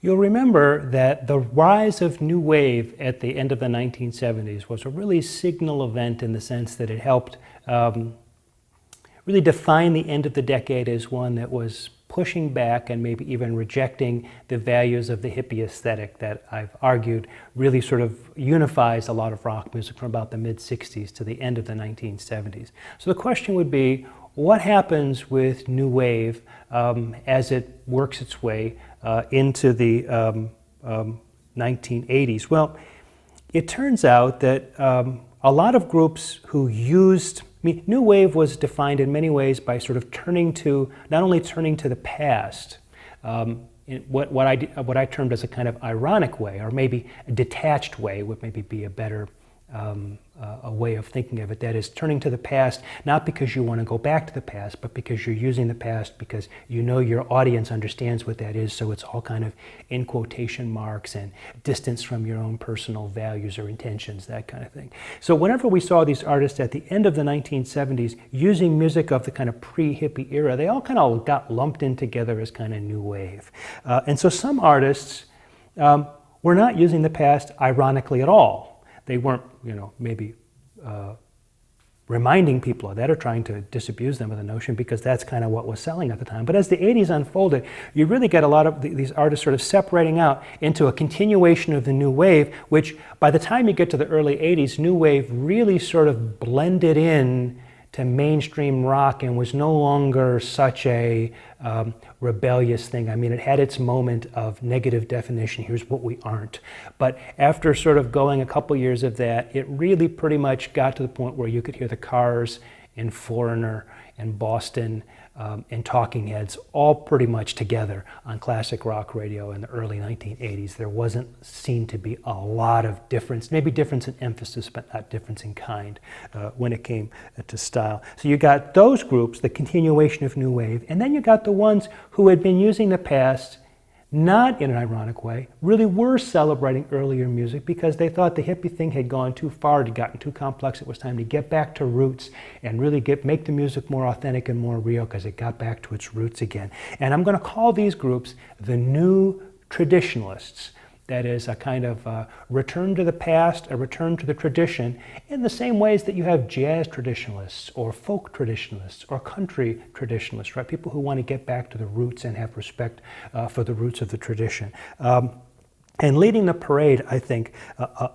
You'll remember that the rise of New Wave at the end of the 1970s was a really signal event in the sense that it helped really define the end of the decade as one that was pushing back and maybe even rejecting the values of the hippie aesthetic that I've argued really sort of unifies a lot of rock music from about the mid-60s to the end of the 1970s. So the question would be, what happens with New Wave as it works its way into the 1980s? Well, it turns out that a lot of groups who used, New Wave was defined in many ways by sort of not only turning to the past, in what I termed as a kind of ironic way, or maybe a detached way would maybe be a better a way of thinking of it. That is, turning to the past, not because you want to go back to the past, but because you're using the past because you know your audience understands what that is, so it's all kind of in quotation marks and distance from your own personal values or intentions, that kind of thing. So whenever we saw these artists at the end of the 1970s using music of the kind of pre-hippie era, they all kind of got lumped in together as kind of New Wave. And so some artists were not using the past ironically at all. They weren't, maybe reminding people of that or trying to disabuse them of the notion, because that's kind of what was selling at the time. But as the 80s unfolded, you really get a lot of these artists sort of separating out into a continuation of the New Wave, which by the time you get to the early 80s, New Wave really sort of blended in to mainstream rock and was no longer such a rebellious thing. I mean, it had its moment of negative definition, here's what we aren't. But after sort of going a couple years of that, it really pretty much got to the point where you could hear the Cars and Foreigner and Boston and Talking Heads all pretty much together on classic rock radio in the early 1980s. There wasn't seen to be a lot of difference, maybe difference in emphasis, but not difference in kind when it came to style. So you got those groups, the continuation of New Wave, and then you got the ones who had been using the past not in an ironic way, really were celebrating earlier music because they thought the hippie thing had gone too far, it had gotten too complex, it was time to get back to roots and really make the music more authentic and more real because it got back to its roots again. And I'm going to call these groups the New Traditionalists. That is a kind of return to the past, a return to the tradition, in the same ways that you have jazz traditionalists or folk traditionalists or country traditionalists, right? People who want to get back to the roots and have respect for the roots of the tradition. And leading the parade, I think,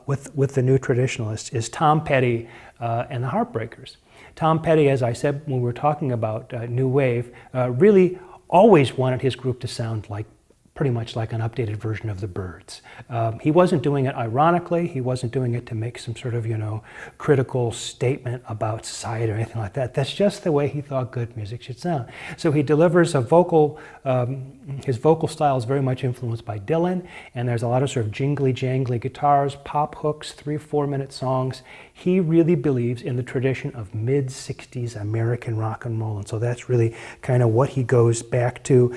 with the New Traditionalists is Tom Petty and the Heartbreakers. Tom Petty, as I said when we were talking about New Wave, really always wanted his group to sound like pretty much like an updated version of the Byrds. He wasn't doing it ironically. He wasn't doing it to make some sort of, critical statement about society or anything like that. That's just the way he thought good music should sound. So he delivers a vocal, his vocal style is very much influenced by Dylan, and there's a lot of sort of jingly jangly guitars, pop hooks, 3-4 minute songs. He really believes in the tradition of mid-60s American rock and roll, and so that's really kind of what he goes back to.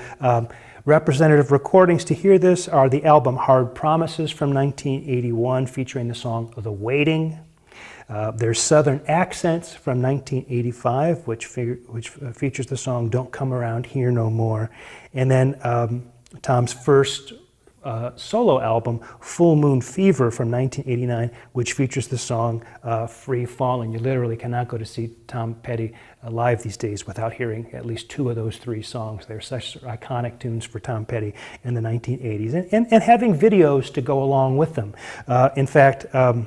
Representative recordings to hear this are the album Hard Promises from 1981, featuring the song The Waiting. There's Southern Accents from 1985, which features the song Don't Come Around Here No More. And then Tom's first solo album, Full Moon Fever from 1989, which features the song Free Fallin'. You literally cannot go to see Tom Petty live these days without hearing at least 2 of those 3 songs. They're such iconic tunes for Tom Petty in the 1980s, and having videos to go along with them. In fact, on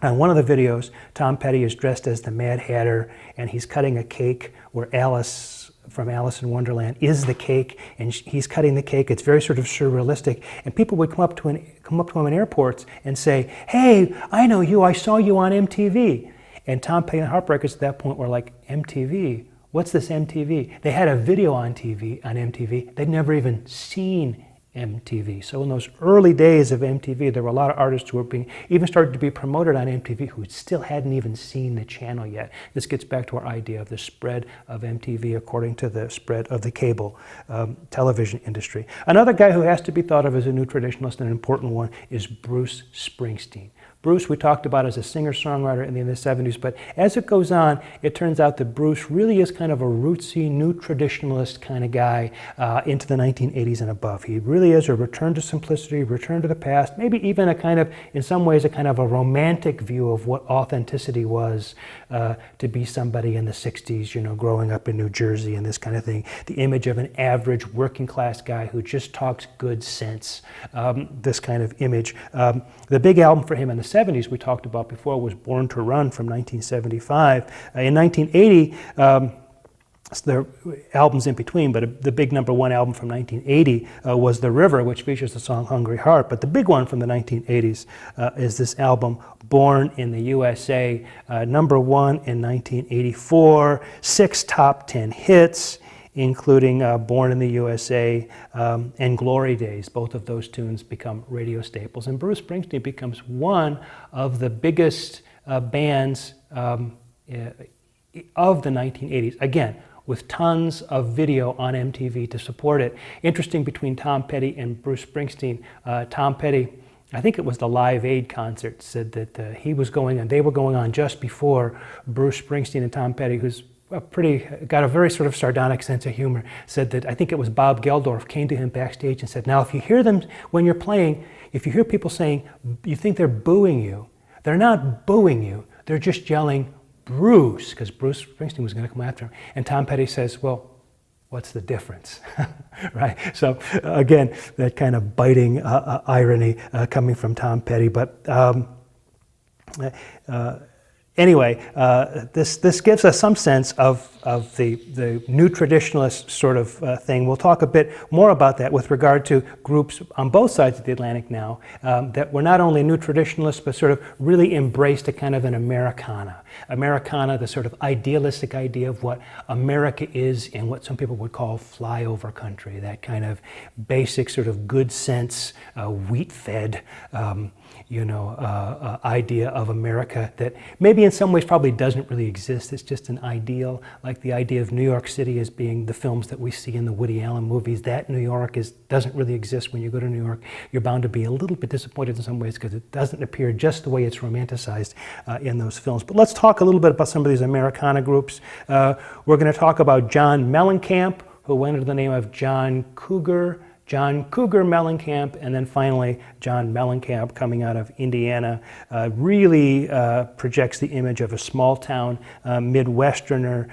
one of the videos, Tom Petty is dressed as the Mad Hatter, and he's cutting a cake where Alice from Alice in Wonderland is the cake, and he's cutting the cake. It's very sort of surrealistic, and people would come up to him in airports and say, "Hey, I know you. I saw you on MTV." And Tom Petty and Heartbreakers at that point were like, "MTV? What's this MTV?" They had a video on MTV. They'd never even seen MTV. So in those early days of MTV, there were a lot of artists who were even started to be promoted on MTV who still hadn't even seen the channel yet. This gets back to our idea of the spread of MTV according to the spread of the cable television industry. Another guy who has to be thought of as a new traditionalist, and an important one, is Bruce Springsteen. Bruce, we talked about as a singer-songwriter in the 70s, but as it goes on, it turns out that Bruce really is kind of a rootsy, new traditionalist kind of guy into the 1980s and above. He really is a return to simplicity, return to the past, maybe even a kind of, in some ways, a kind of a romantic view of what authenticity was to be somebody in the 60s, you know, growing up in New Jersey and this kind of thing. The image of an average working class guy who just talks good sense, this kind of image. The big album for him in the 70s we talked about before was Born to Run from 1975. In 1980, there are albums in between, but the big #1 album from 1980 was The River, which features the song Hungry Heart. But the big one from the 1980s is this album, Born in the USA, #1 in 1984, 6 top 10 hits, including Born in the USA and Glory Days. Both of those tunes become radio staples. And Bruce Springsteen becomes one of the biggest bands of the 1980s. Again, with tons of video on MTV to support it. Interesting between Tom Petty and Bruce Springsteen. Tom Petty, I think it was the Live Aid concert, said that he was going on, they were going on just before Bruce Springsteen, and Tom Petty, who's got a very sort of sardonic sense of humor, said that I think it was Bob Geldof came to him backstage and said, now if you hear them when you're playing, if you hear people saying you think they're booing you, they're not booing you, they're just yelling Bruce, because Bruce Springsteen was going to come after him. And Tom Petty says, well, what's the difference? Right? So again, that kind of biting irony coming from Tom Petty. But anyway, this gives us some sense of the new traditionalist sort of thing. We'll talk a bit more about that with regard to groups on both sides of the Atlantic now that were not only new traditionalists, but sort of really embraced a kind of an Americana. Americana, the sort of idealistic idea of what America is and what some people would call flyover country, that kind of basic sort of good sense, wheat-fed, idea of America that maybe in some ways probably doesn't really exist. It's just an ideal, like the idea of New York City as being the films that we see in the Woody Allen movies. That New York doesn't really exist. When you go to New York, you're bound to be a little bit disappointed in some ways because it doesn't appear just the way it's romanticized in those films. But let's talk a little bit about some of these Americana groups. We're going to talk about John Mellencamp, who went under the name of John Cougar Mellencamp, and then finally John Mellencamp, coming out of Indiana, really projects the image of a small-town Midwesterner.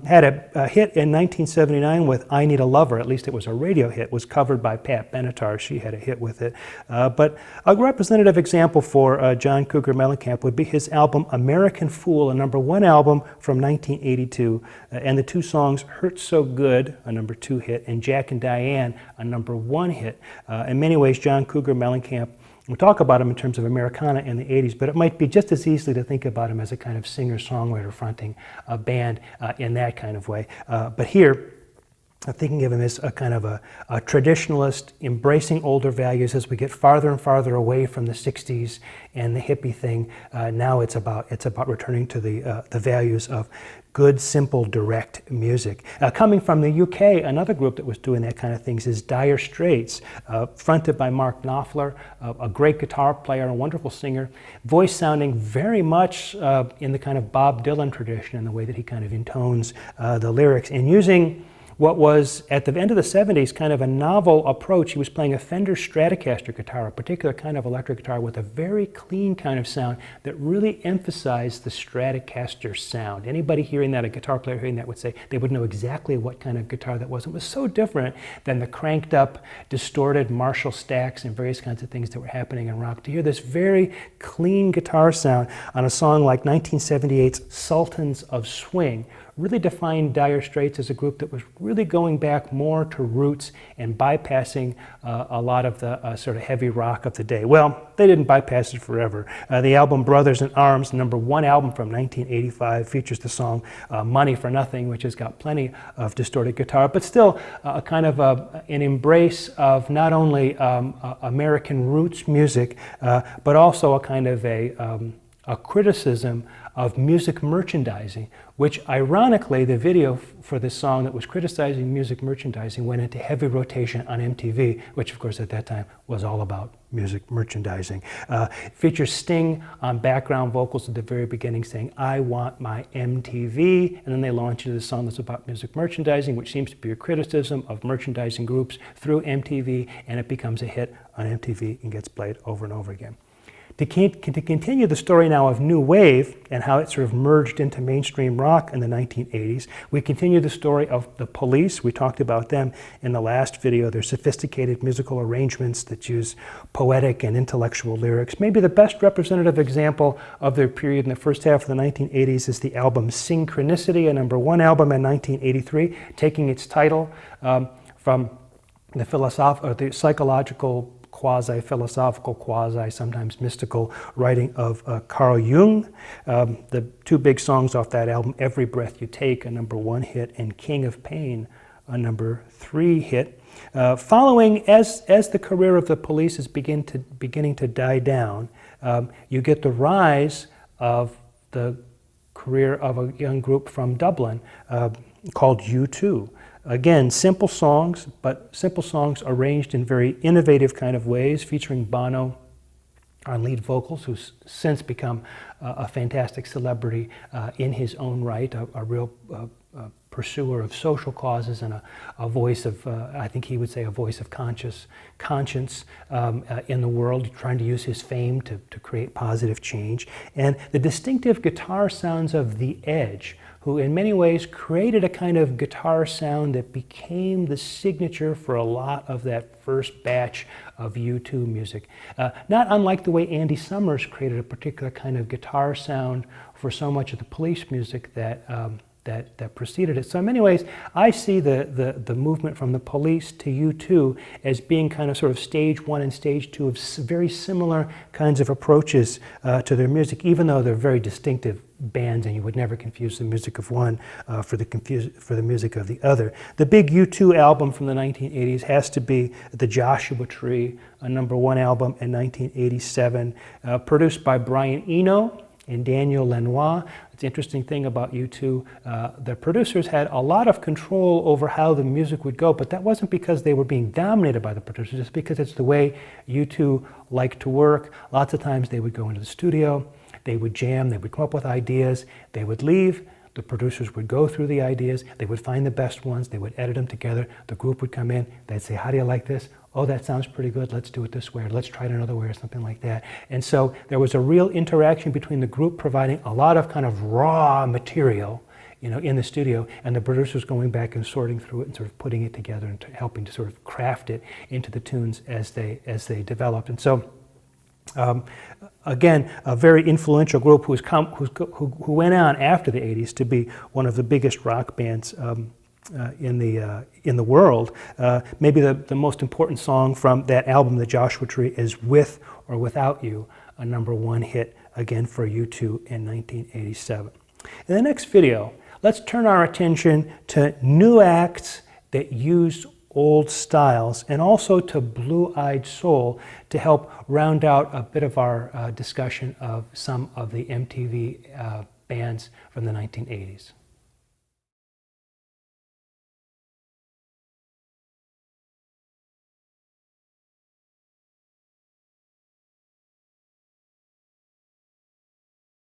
Had a hit in 1979 with I Need a Lover, at least it was a radio hit, was covered by Pat Benatar. She had a hit with it. But a representative example for John Cougar Mellencamp would be his album American Fool, a #1 album from 1982, and the two songs Hurt So Good, a #2 hit, and Jack and Diane, a #1 hit. In many ways, John Cougar Mellencamp, we'll talk about him in terms of Americana in the 80s, but it might be just as easily to think about him as a kind of singer-songwriter fronting a band in that kind of way. But here, thinking of him as a kind of a traditionalist, embracing older values as we get farther and farther away from the 60s and the hippie thing. Now it's about returning to the values of good, simple, direct music. Coming from the UK, another group that was doing that kind of things is Dire Straits, fronted by Mark Knopfler, a great guitar player, a wonderful singer, voice sounding very much in the kind of Bob Dylan tradition in the way that he kind of intones the lyrics, and using what was, at the end of the 70s, kind of a novel approach. He was playing a Fender Stratocaster guitar, a particular kind of electric guitar with a very clean kind of sound that really emphasized the Stratocaster sound. Anybody hearing that, a guitar player hearing that, would say they would know exactly what kind of guitar that was. It was so different than the cranked up, distorted Marshall stacks and various kinds of things that were happening in rock. To hear this very clean guitar sound on a song like 1978's Sultans of Swing really defined Dire Straits as a group that was really going back more to roots and bypassing a lot of the sort of heavy rock of the day. Well, they didn't bypass it forever. The album Brothers in Arms, #1 album from 1985, features the song Money for Nothing, which has got plenty of distorted guitar, but still a kind of an embrace of not only American roots music, but also a kind of a criticism of music merchandising, which ironically, the video for this song that was criticizing music merchandising went into heavy rotation on MTV, which of course at that time was all about music merchandising. It features Sting on background vocals at the very beginning saying, "I want my MTV," and then they launch into the song that's about music merchandising, which seems to be a criticism of merchandising groups through MTV, and it becomes a hit on MTV and gets played over and over again. To continue the story now of New Wave and how it sort of merged into mainstream rock in the 1980s, we continue the story of the Police. We talked about them in the last video. Their sophisticated musical arrangements that use poetic and intellectual lyrics. Maybe the best representative example of their period in the first half of the 1980s is the album Synchronicity, a #1 album in 1983, taking its title from the psychological, quasi-philosophical, quasi-sometimes mystical writing of Carl Jung. The two big songs off that album, Every Breath You Take, a #1 hit, and King of Pain, a #3 hit. Following, as the career of the Police is beginning to die down, you get the rise of the career of a young group from Dublin called U2. Again, simple songs, but simple songs arranged in very innovative kind of ways, featuring Bono on lead vocals, who's since become a fantastic celebrity in his own right, a real pursuer of social causes and a voice of, I think he would say, a voice of conscience in the world, trying to use his fame to create positive change. And the distinctive guitar sounds of The Edge, who in many ways created a kind of guitar sound that became the signature for a lot of that first batch of U2 music. Not unlike the way Andy Summers created a particular kind of guitar sound for so much of the Police music that preceded it. So in many ways, I see the movement from the Police to U2 as being kind of sort of stage one and stage two of very similar kinds of approaches to their music, even though they're very distinctive bands, and you would never confuse the music of one for the music of the other. The big U2 album from the 1980s has to be The Joshua Tree, a #1 album in 1987, produced by Brian Eno and Daniel Lanois. It's an interesting thing about U2, the producers had a lot of control over how the music would go, but that wasn't because they were being dominated by the producers, it's because it's the way U2 liked to work. Lots of times they would go into the studio, they would jam, they would come up with ideas, they would leave, the producers would go through the ideas, they would find the best ones, they would edit them together, the group would come in, they'd say, "How do you like this? Oh, that sounds pretty good, let's do it this way, or let's try it another way," or something like that. And so there was a real interaction between the group providing a lot of kind of raw material, in the studio, and the producers going back and sorting through it and sort of putting it together and helping to sort of craft it into the tunes as they developed. And so again, a very influential group who went on after the 80s to be one of the biggest rock bands in the world. Maybe the most important song from that album, The Joshua Tree, is With or Without You, a #1 hit again for U2 in 1987. In the next video, let's turn our attention to new acts that use old styles, and also to Blue-Eyed Soul, to help round out a bit of our discussion of some of the MTV bands from the 1980s.